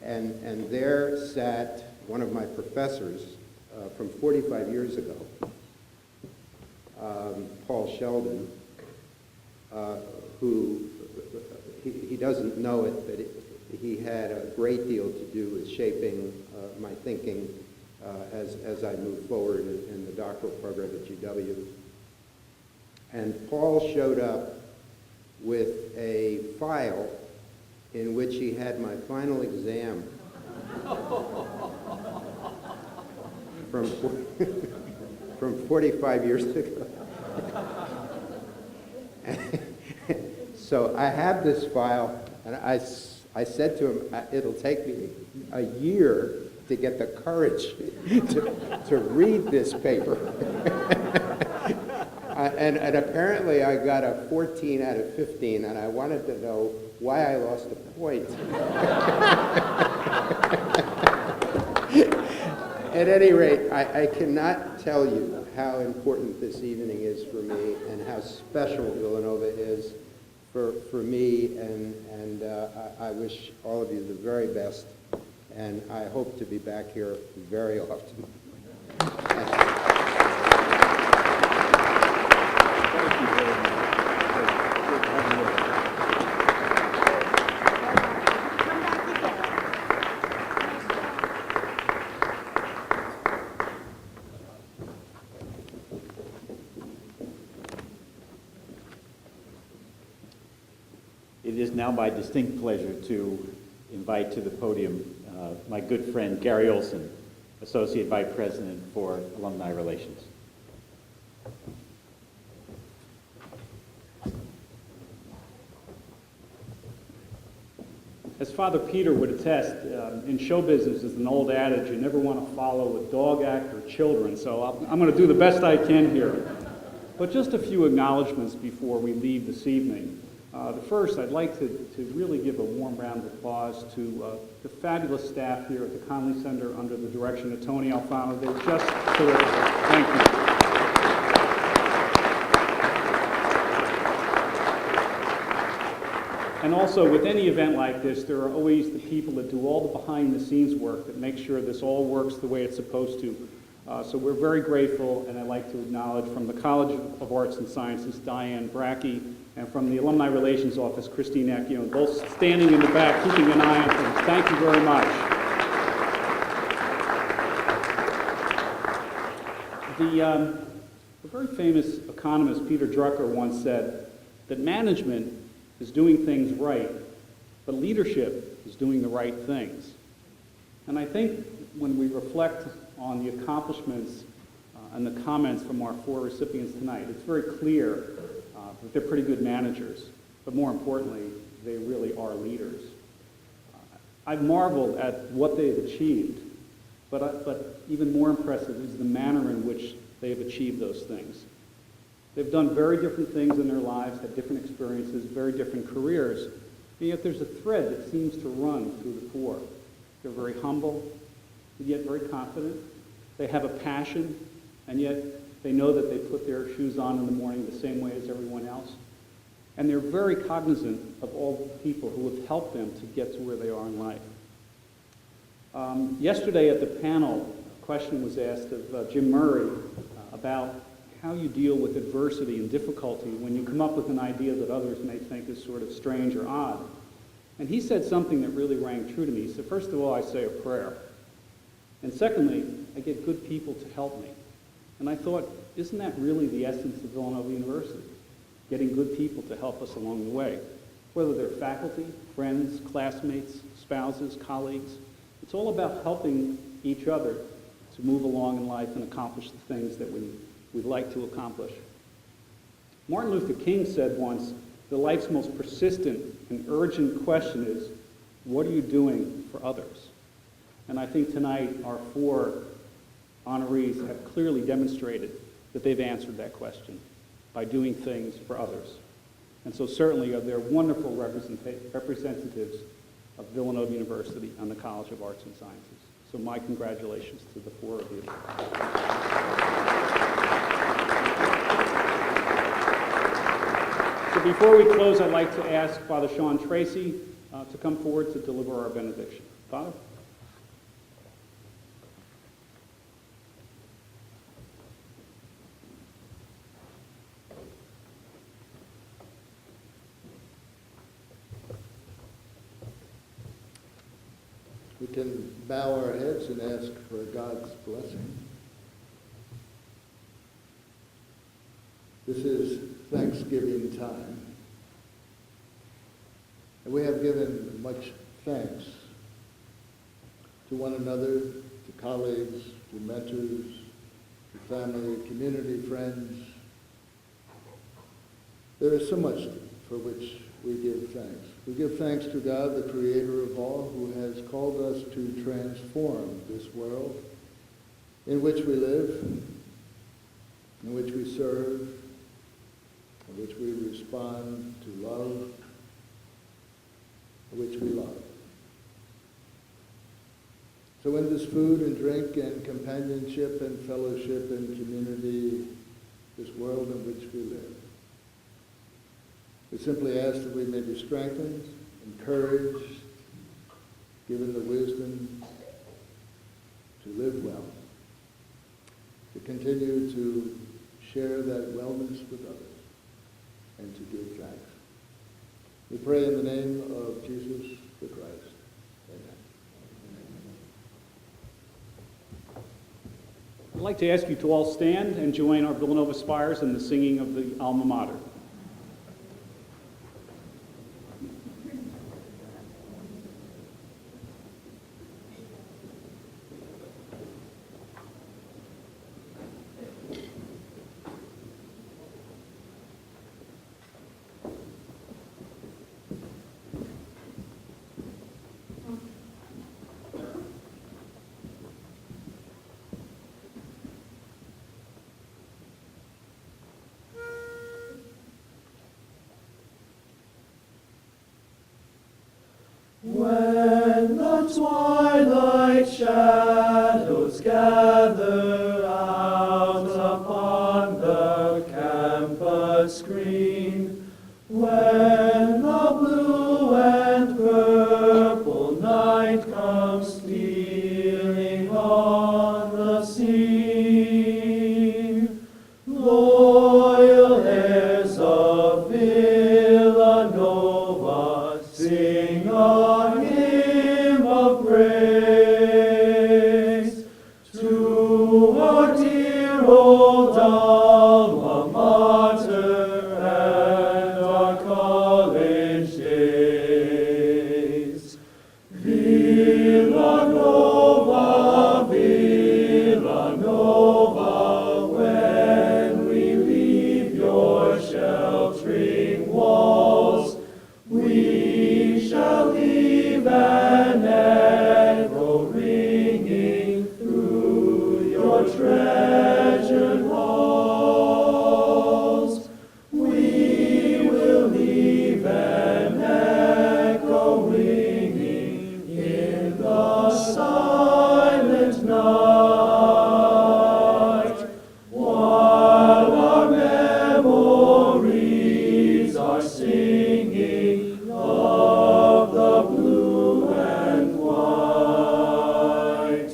And there sat one of my professors from 45 years ago, Paul Sheldon, who, he doesn't know it, but he had a great deal to do with shaping my thinking as I moved forward in the doctoral program at GW. And Paul showed up with a file in which he had my final exam from 45 years ago. So I have this file, and I said to him, it'll take me a year to get the courage to read this paper. And apparently I got a 14 out of 15, and I wanted to know why I lost a point. At any rate, I cannot tell you how important this evening is for me and how special Villanova is for me, and I wish all of you the very best, and I hope to be back here very often. It is now my distinct pleasure to invite to the podium my good friend Gary Olson, Associate Vice President for Alumni Relations. As Father Peter would attest, in show business there's an old adage, you never want to follow a dog act or children, so I'm going to do the best I can here. But just a few acknowledgments before we leave this evening. The first, I'd like to really give a warm round of applause to the fabulous staff here at the Conley Center under the direction of Tony Alfano. They're just terrific. Thank you. And also, with any event like this, there are always the people that do all the behind-the-scenes work that make sure this all works the way it's supposed to. So we're very grateful, and I'd like to acknowledge from the College of Arts and Sciences, Diane Brackey, and from the Alumni Relations Office, Christine Accione, both standing in the back, keeping an eye on things. Thank you very much. The very famous economist Peter Drucker once said that management is doing things right, but leadership is doing the right things. And I think when we reflect on the accomplishments and the comments from our 4 recipients tonight, it's very clear that they're pretty good managers, but more importantly, they really are leaders. I've marveled at what they've achieved, but even more impressive is the manner in which they've achieved those things. They've done very different things in their lives, had different experiences, very different careers, and yet there's a thread that seems to run through the 4. They're very humble, and yet very confident. They have a passion, and yet they know that they put their shoes on in the morning the same way as everyone else. And they're very cognizant of all the people who have helped them to get to where they are in life. Yesterday at the panel, a question was asked of Jim Murray about how you deal with adversity and difficulty when you come up with an idea that others may think is sort of strange or odd. And he said something that really rang true to me. He said, first of all, I say a prayer. And secondly, I get good people to help me. And I thought, isn't that really the essence of Villanova University? Getting good people to help us along the way. Whether they're faculty, friends, classmates, spouses, colleagues. It's all about helping each other to move along in life and accomplish the things that we'd like to accomplish. Martin Luther King said once, that life's most persistent and urgent question is, what are you doing for others? And I think tonight our 4 honorees have clearly demonstrated that they've answered that question by doing things for others. And so certainly they're wonderful representatives of Villanova University and the College of Arts and Sciences. So my congratulations to the 4 of you. So before we close, I'd like to ask Father Sean Tracy to come forward to deliver our benediction. Father? We can bow our heads and ask for God's blessing. This is Thanksgiving time. And we have given much thanks to one another, to colleagues, to mentors, to family, community, friends. There is so much for which we give thanks. We give thanks to God, the creator of all, who has called us to transform this world in which we live, in which we serve, in which we respond to love, in which we love. So in this food and drink and companionship and fellowship and community, this world in which we live, we simply ask that we may be strengthened, encouraged, given the wisdom to live well, to continue to share that wellness with others, and to give thanks. We pray in the name of Jesus the Christ. Amen. I'd like to ask you to all stand and join our Villanova Spires in the singing of the Alma Mater. bright shadows gather out upon the campus green, when the blue and purple night comes stealing on the scene. Loyal heirs of Villanova, sing a hymn of praise to our dear old alma mater and our college days. Villanova, Villanova, when we leave your sheltering walls, we shall leave an echo ringing through your treasured halls. We will leave an echo ringing in the silent night, while our memories are singing of the blue and white.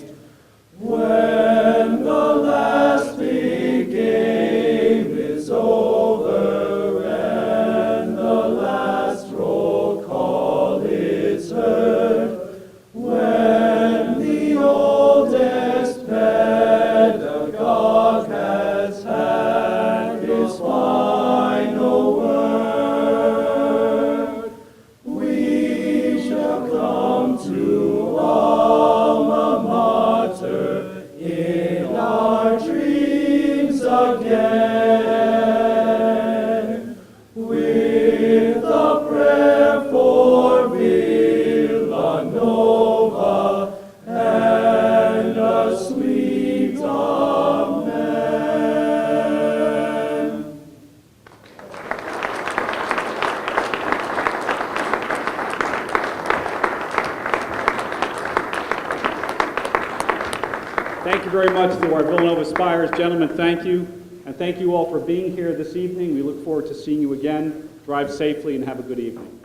When the last big game is over and the last roll call is heard, when the oldest pedagogue has had his final word, we shall come to alma mater in our dreams again, with a prayer for Villanova and a sweet amen. Thank you very much to our Villanova Spires. Gentlemen, thank you. And thank you all for being here this evening. We look forward to seeing you again. Drive safely and have a good evening.